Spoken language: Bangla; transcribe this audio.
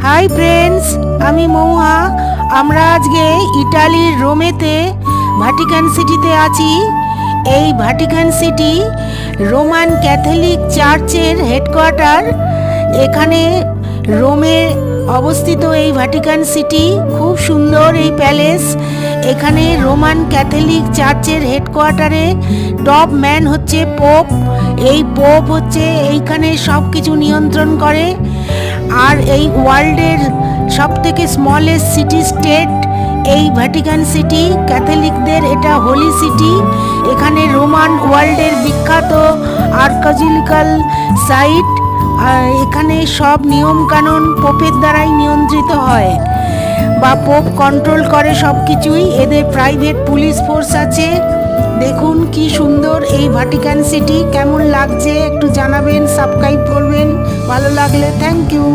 হাই ফ্রেন্ডস, আমি মৌহা। আমরা আজকে ইটালির রোমেতে ভ্যাটিকান সিটিতে আছি। এই ভ্যাটিকান সিটি রোমান ক্যাথলিক চার্চের হেডকোয়ার্টার। এখানে রোমে অবস্থিত এই ভ্যাটিকান সিটি। খুব সুন্দর এই প্যালেস। এখানে রোমান ক্যাথলিক চার্চের হেডকোয়ার্টারে টপ ম্যান হচ্ছে পোপ। এই পোপ হচ্ছে এইখানে সব কিছু নিয়ন্ত্রণ করে। আর এই ওয়ার্ল্ডের সব থেকে স্মলেস্ট সিটি স্টেট এই ভ্যাটিকান সিটি। ক্যাথলিকদের এটা হোলি সিটি। এখানে রোমান ওয়ার্ল্ডের বিখ্যাত আর্কিওলজিক্যাল সাইট। এখানে সব নিয়ম কানুন পোপের দ্বারাই নিয়ন্ত্রিত হয় বা পোপ কন্ট্রোল করে সব কিছুই। এদের প্রাইভেট পুলিশ ফোর্স আছে। দেখুন কি সুন্দর এই ভ্যাটিকান সিটি। কেমন লাগছে একটু জানাবেন, সাবস্ক্রাইব করবেন ভালো লাগলে। Thank you.